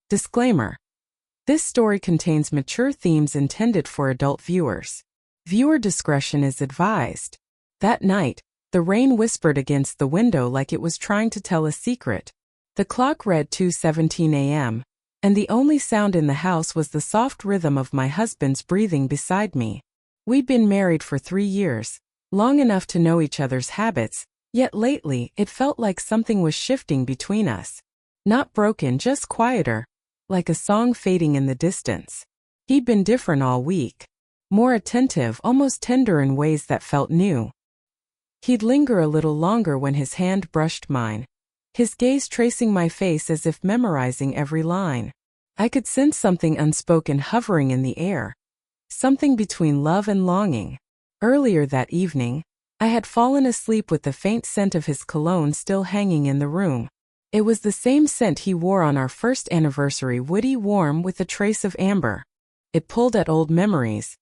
Disclaimer. This story contains mature themes intended for adult viewers. Viewer discretion is advised. That night, the rain whispered against the window like it was trying to tell a secret. The clock read 2:17 a.m., and the only sound in the house was the soft rhythm of my husband's breathing beside me. We'd been married for 3 years, long enough to know each other's habits, yet lately it felt like something was shifting between us. Not broken, just quieter, like a song fading in the distance. He'd been different all week. More attentive, almost tender in ways that felt new. He'd linger a little longer when his hand brushed mine, his gaze tracing my face as if memorizing every line. I could sense something unspoken hovering in the air, something between love and longing. Earlier that evening, I had fallen asleep with the faint scent of his cologne still hanging in the room. It was the same scent he wore on our first anniversary, woody, warm with a trace of amber. It pulled at old memories.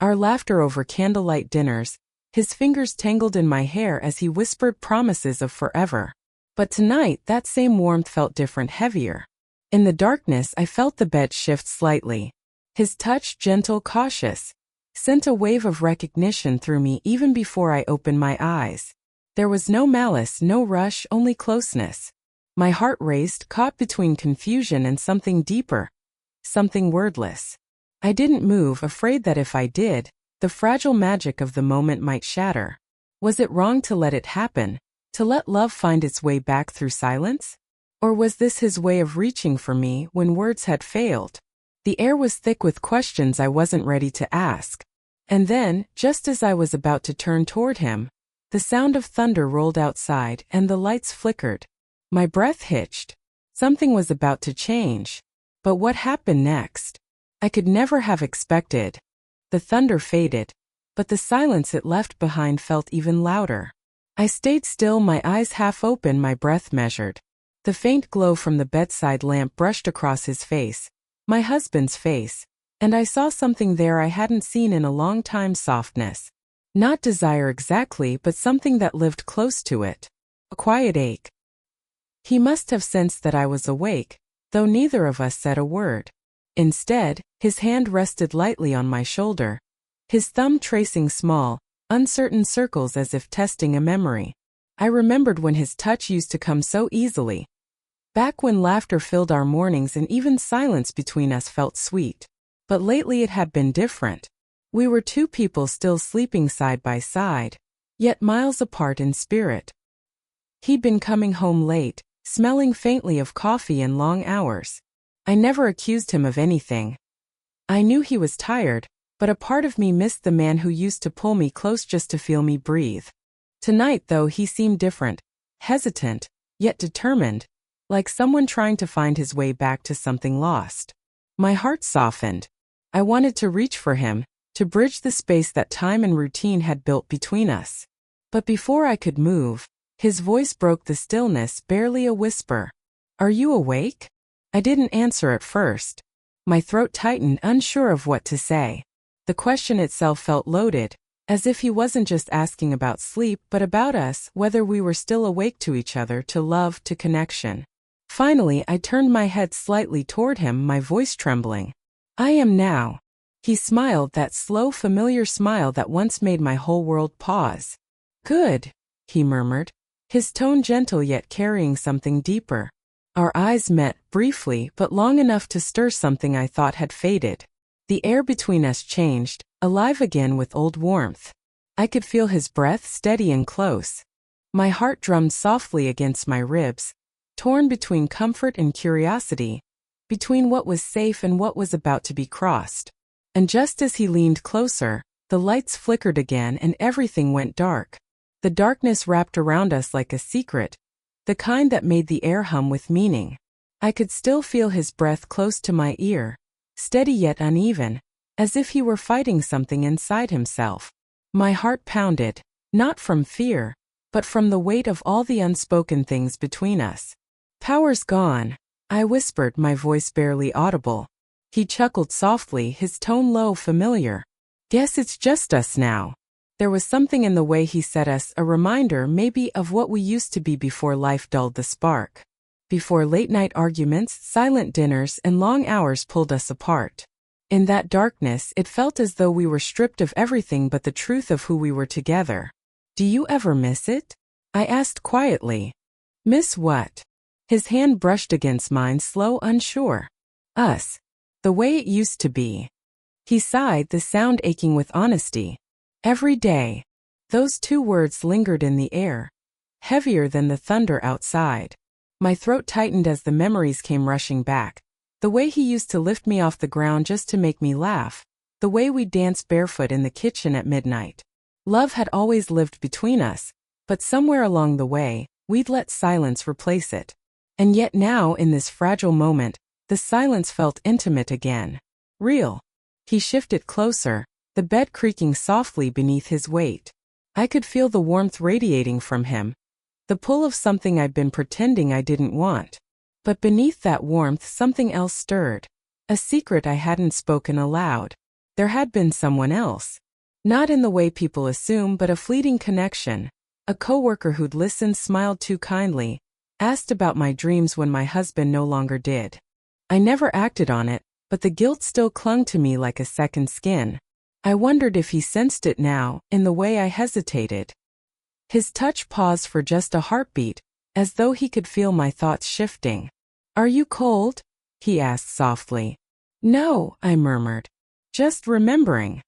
Our laughter over candlelight dinners, his fingers tangled in my hair as he whispered promises of forever. But tonight, that same warmth felt different, heavier. In the darkness, I felt the bed shift slightly. His touch, gentle, cautious, sent a wave of recognition through me even before I opened my eyes. There was no malice, no rush, only closeness. My heart raced, caught between confusion and something deeper, something wordless. I didn't move, afraid that if I did, the fragile magic of the moment might shatter. Was it wrong to let it happen, to let love find its way back through silence? Or was this his way of reaching for me when words had failed? The air was thick with questions I wasn't ready to ask. And then, just as I was about to turn toward him, the sound of thunder rolled outside and the lights flickered. My breath hitched. Something was about to change. But what happened next? I could never have expected. The thunder faded, but the silence it left behind felt even louder. I stayed still, my eyes half open, my breath measured. The faint glow from the bedside lamp brushed across his face, my husband's face, and I saw something there I hadn't seen in a long time, softness. Not desire exactly, but something that lived close to it. A quiet ache. He must have sensed that I was awake, though neither of us said a word. Instead, his hand rested lightly on my shoulder, his thumb tracing small, uncertain circles as if testing a memory. I remembered when his touch used to come so easily. Back when laughter filled our mornings and even silence between us felt sweet. But lately it had been different. We were two people still sleeping side by side, yet miles apart in spirit. He'd been coming home late, smelling faintly of coffee and long hours. I never accused him of anything. I knew he was tired, but a part of me missed the man who used to pull me close just to feel me breathe. Tonight, though, he seemed different, hesitant, yet determined, like someone trying to find his way back to something lost. My heart softened. I wanted to reach for him, to bridge the space that time and routine had built between us. But before I could move, his voice broke the stillness, barely a whisper. "Are you awake?" I didn't answer at first. My throat tightened, unsure of what to say. The question itself felt loaded, as if he wasn't just asking about sleep but about us, whether we were still awake to each other, to love, to connection. Finally, I turned my head slightly toward him, my voice trembling. "I am now." He smiled, that slow, familiar smile that once made my whole world pause. "Good," he murmured, his tone gentle yet carrying something deeper. Our eyes met, briefly, but long enough to stir something I thought had faded. The air between us changed, alive again with old warmth. I could feel his breath, steady and close. My heart drummed softly against my ribs, torn between comfort and curiosity, between what was safe and what was about to be crossed. And just as he leaned closer, the lights flickered again and everything went dark. The darkness wrapped around us like a secret, the kind that made the air hum with meaning. I could still feel his breath close to my ear, steady yet uneven, as if he were fighting something inside himself. My heart pounded, not from fear, but from the weight of all the unspoken things between us. "Power's gone," I whispered, my voice barely audible. He chuckled softly, his tone low, familiar. "Guess it's just us now." There was something in the way he said us, a reminder maybe of what we used to be before life dulled the spark. before late-night arguments, silent dinners, and long hours pulled us apart. In that darkness, it felt as though we were stripped of everything but the truth of who we were together. "Do you ever miss it?" I asked quietly. "Miss what?" His hand brushed against mine, slow, unsure. "Us. The way it used to be." He sighed, the sound aching with honesty. "Every day." Those two words lingered in the air, heavier than the thunder outside. My throat tightened as the memories came rushing back. The way he used to lift me off the ground just to make me laugh. The way we'd dance barefoot in the kitchen at midnight. Love had always lived between us, but somewhere along the way, we'd let silence replace it. And yet now, in this fragile moment, the silence felt intimate again. Real. He shifted closer, the bed creaking softly beneath his weight. I could feel the warmth radiating from him. The pull of something I'd been pretending I didn't want. But beneath that warmth something else stirred. A secret I hadn't spoken aloud. There had been someone else. Not in the way people assume, but a fleeting connection. A coworker who'd listened, smiled too kindly, asked about my dreams when my husband no longer did. I never acted on it, but the guilt still clung to me like a second skin. I wondered if he sensed it now, in the way I hesitated. His touch paused for just a heartbeat, as though he could feel my thoughts shifting. "Are you cold?" he asked softly. "No," I murmured. "Just remembering."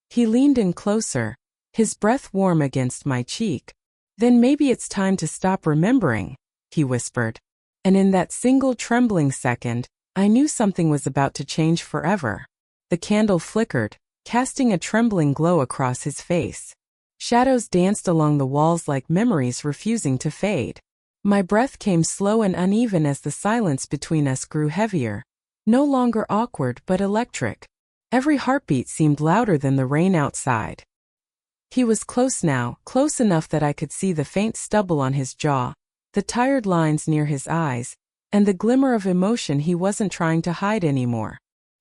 He leaned in closer, his breath warm against my cheek. "Then maybe it's time to stop remembering," he whispered. And in that single trembling second, I knew something was about to change forever. The candle flickered, casting a trembling glow across his face. Shadows danced along the walls like memories refusing to fade. My breath came slow and uneven as the silence between us grew heavier. No longer awkward but electric. Every heartbeat seemed louder than the rain outside. He was close now, close enough that I could see the faint stubble on his jaw, the tired lines near his eyes, and the glimmer of emotion he wasn't trying to hide anymore.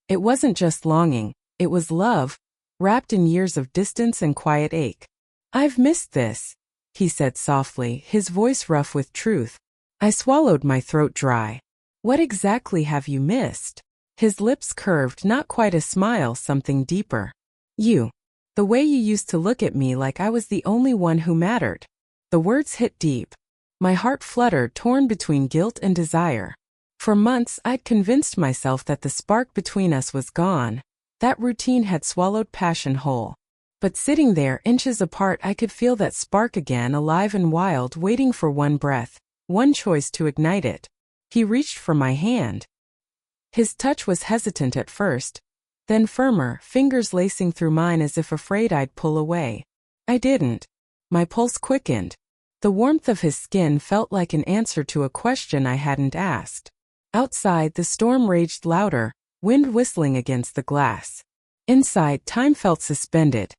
It wasn't just longing, it was love, wrapped in years of distance and quiet ache. "I've missed this," he said softly, his voice rough with truth. I swallowed, my throat dry. "What exactly have you missed?" His lips curved, not quite a smile, something deeper. "You. The way you used to look at me like I was the only one who mattered." The words hit deep. My heart fluttered, torn between guilt and desire. For months I'd convinced myself that the spark between us was gone. That routine had swallowed passion whole. But sitting there, inches apart, I could feel that spark again, alive and wild, waiting for one breath, one choice to ignite it. He reached for my hand. His touch was hesitant at first, then firmer, fingers lacing through mine as if afraid I'd pull away. I didn't. My pulse quickened. The warmth of his skin felt like an answer to a question I hadn't asked. Outside, the storm raged louder, wind whistling against the glass. Inside, time felt suspended.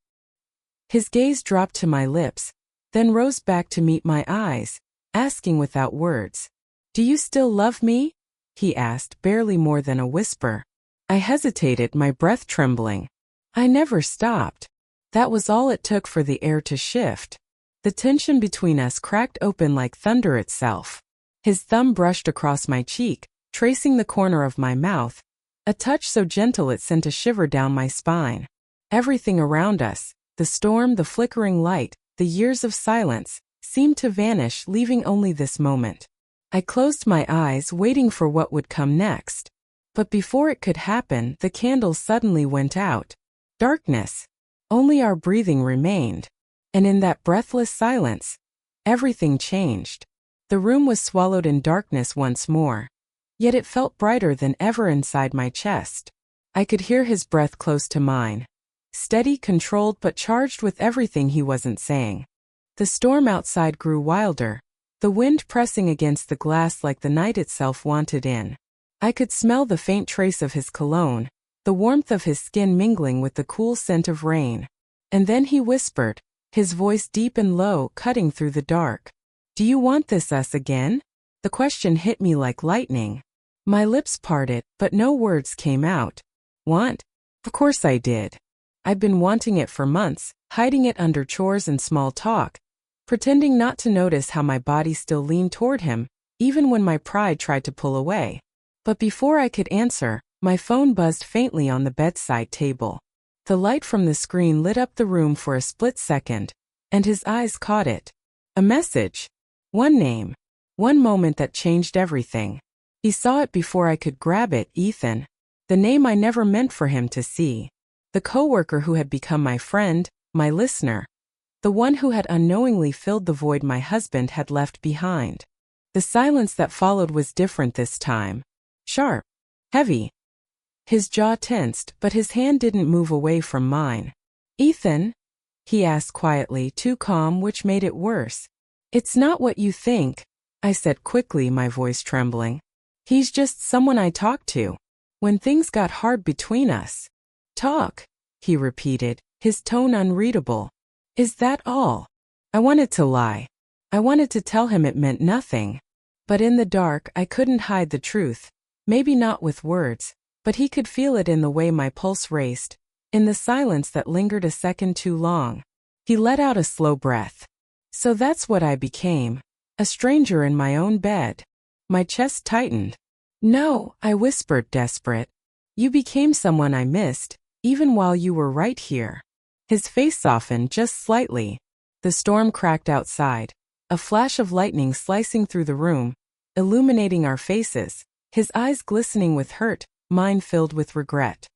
His gaze dropped to my lips, then rose back to meet my eyes, asking without words. "Do you still love me?" he asked, barely more than a whisper. I hesitated, my breath trembling. I never stopped. That was all it took for the air to shift. The tension between us cracked open like thunder itself. His thumb brushed across my cheek, tracing the corner of my mouth, a touch so gentle it sent a shiver down my spine. Everything around us, the storm, the flickering light, the years of silence, seemed to vanish, leaving only this moment. I closed my eyes, waiting for what would come next. But before it could happen, the candle suddenly went out. Darkness. Only our breathing remained. And in that breathless silence, everything changed. The room was swallowed in darkness once more. Yet it felt brighter than ever inside my chest. I could hear his breath close to mine. Steady, controlled, but charged with everything he wasn't saying. The storm outside grew wilder, the wind pressing against the glass like the night itself wanted in. I could smell the faint trace of his cologne, the warmth of his skin mingling with the cool scent of rain. And then he whispered, his voice deep and low, cutting through the dark. "Do you want this us again?" The question hit me like lightning. My lips parted, but no words came out. Want? Of course I did. I'd been wanting it for months, hiding it under chores and small talk, pretending not to notice how my body still leaned toward him, even when my pride tried to pull away. But before I could answer, my phone buzzed faintly on the bedside table. The light from the screen lit up the room for a split second, and his eyes caught it. A message. One name. One moment that changed everything. He saw it before I could grab it, Ethan. The name I never meant for him to see. The coworker who had become my friend, my listener. The one who had unknowingly filled the void my husband had left behind. The silence that followed was different this time. Sharp. Heavy. His jaw tensed, but his hand didn't move away from mine. Ethan? He asked quietly, too calm, which made it worse. It's not what you think, I said quickly, my voice trembling. He's just someone I talk to. When things got hard between us. Talk, he repeated, his tone unreadable. Is that all? I wanted to lie. I wanted to tell him it meant nothing. But in the dark, I couldn't hide the truth. Maybe not with words, but he could feel it in the way my pulse raced, in the silence that lingered a second too long. He let out a slow breath. So that's what I became. A stranger in my own bed. My chest tightened. No, I whispered, desperate. You became someone I missed, even while you were right here. His face softened just slightly. The storm cracked outside, a flash of lightning slicing through the room, illuminating our faces, his eyes glistening with hurt, mine filled with regret.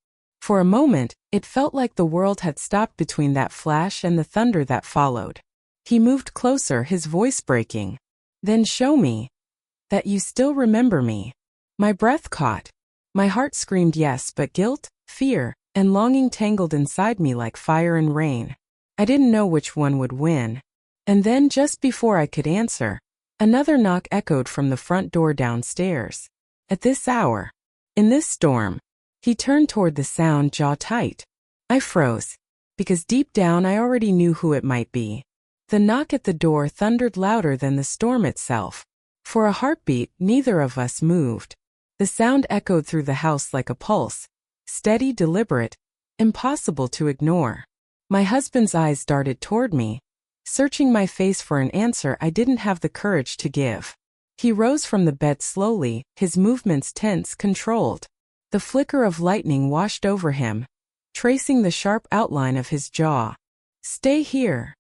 For a moment, it felt like the world had stopped between that flash and the thunder that followed. He moved closer, his voice breaking. Then show me that you still remember me. My breath caught. My heart screamed yes, but guilt, fear, and longing tangled inside me like fire and rain. I didn't know which one would win. And then, just before I could answer, another knock echoed from the front door downstairs. At this hour, in this storm, he turned toward the sound, jaw tight. I froze, because deep down I already knew who it might be. The knock at the door thundered louder than the storm itself. For a heartbeat, neither of us moved. The sound echoed through the house like a pulse. Steady, deliberate, impossible to ignore. My husband's eyes darted toward me, searching my face for an answer I didn't have the courage to give. He rose from the bed slowly, his movements tense, controlled. The flicker of lightning washed over him, tracing the sharp outline of his jaw. Stay here,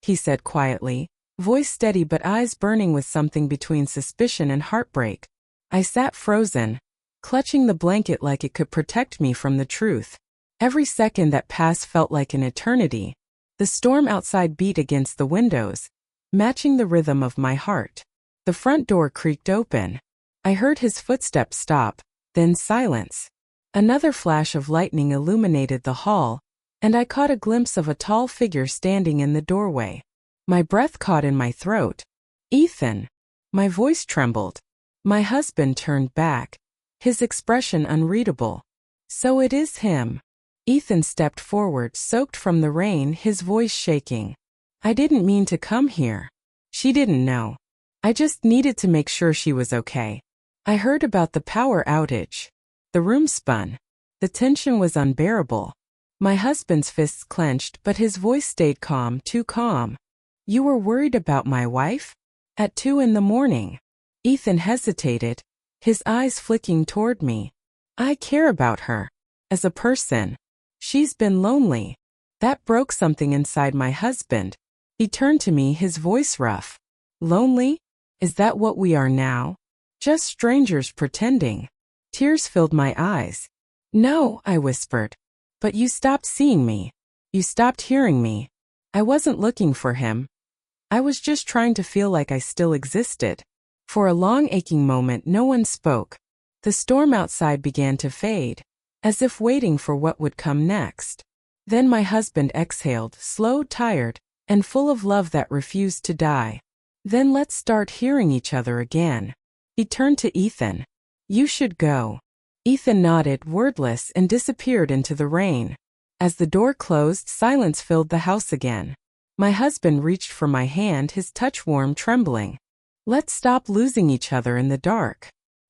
he said quietly, voice steady but eyes burning with something between suspicion and heartbreak. I sat frozen, clutching the blanket like it could protect me from the truth. Every second that passed felt like an eternity. The storm outside beat against the windows, matching the rhythm of my heart. The front door creaked open. I heard his footsteps stop, then silence. Another flash of lightning illuminated the hall, and I caught a glimpse of a tall figure standing in the doorway. My breath caught in my throat. Ethan! My voice trembled. My husband turned back, his expression unreadable. So it is him. Ethan stepped forward, soaked from the rain, his voice shaking. I didn't mean to come here. She didn't know. I just needed to make sure she was okay. I heard about the power outage. The room spun. The tension was unbearable. My husband's fists clenched, but his voice stayed calm, too calm. You were worried about my wife? At 2 a.m. Ethan hesitated, his eyes flicking toward me. I care about her. As a person. She's been lonely. That broke something inside my husband. He turned to me, his voice rough. Lonely? Is that what we are now? Just strangers pretending. Tears filled my eyes. No, I whispered. But you stopped seeing me. You stopped hearing me. I wasn't looking for him. I was just trying to feel like I still existed. For a long aching moment no one spoke. The storm outside began to fade, as if waiting for what would come next. Then my husband exhaled, slow, tired, and full of love that refused to die. Then let's start hearing each other again. He turned to Ethan. You should go. Ethan nodded, wordless, and disappeared into the rain. As the door closed, silence filled the house again. My husband reached for my hand, his touch warm, trembling. Let's stop losing each other in the dark.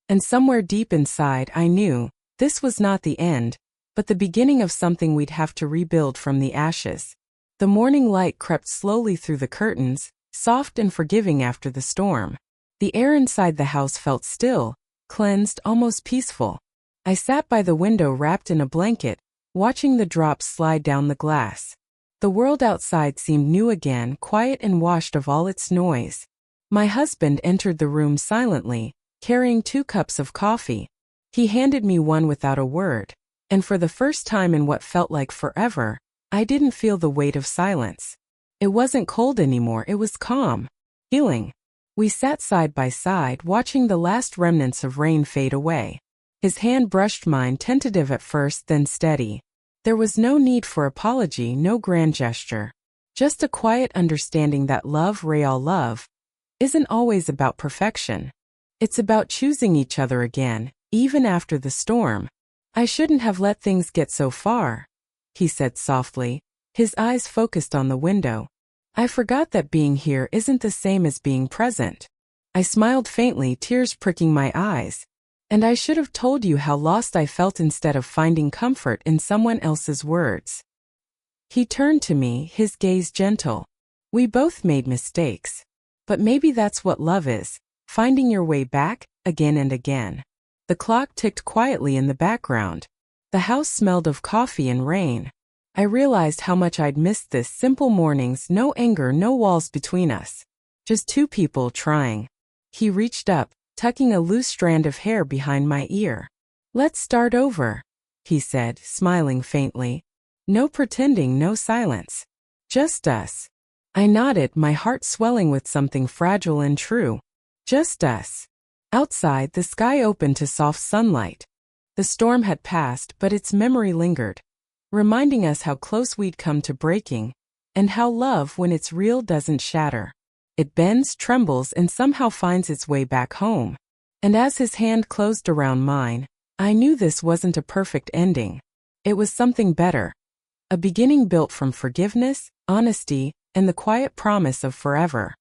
And somewhere deep inside I knew, this was not the end, but the beginning of something we'd have to rebuild from the ashes. The morning light crept slowly through the curtains, soft and forgiving after the storm. The air inside the house felt still, cleansed, almost peaceful. I sat by the window wrapped in a blanket, watching the drops slide down the glass. The world outside seemed new again, quiet and washed of all its noise. My husband entered the room silently, carrying 2 cups of coffee. He handed me one without a word, and for the first time in what felt like forever, I didn't feel the weight of silence. It wasn't cold anymore, it was calm, healing. We sat side by side, watching the last remnants of rain fade away. His hand brushed mine, tentative at first, then steady. There was no need for apology, no grand gesture. Just a quiet understanding that love, real love, isn't always about perfection. It's about choosing each other again, even after the storm. I shouldn't have let things get so far, he said softly, his eyes focused on the window. I forgot that being here isn't the same as being present. I smiled faintly, tears pricking my eyes. And I should have told you how lost I felt instead of finding comfort in someone else's words. He turned to me, his gaze gentle. We both made mistakes. But maybe that's what love is, finding your way back, again and again. The clock ticked quietly in the background. The house smelled of coffee and rain. I realized how much I'd missed this, simple mornings, no anger, no walls between us. Just 2 people trying. He reached up, tucking a loose strand of hair behind my ear. Let's start over, he said, smiling faintly. No pretending, no silence. Just us. I nodded, my heart swelling with something fragile and true. Just us. Outside, the sky opened to soft sunlight. The storm had passed, but its memory lingered, reminding us how close we'd come to breaking, and how love, when it's real, doesn't shatter. It bends, trembles, and somehow finds its way back home. And as his hand closed around mine, I knew this wasn't a perfect ending. It was something better. A beginning built from forgiveness, honesty, and the quiet promise of forever.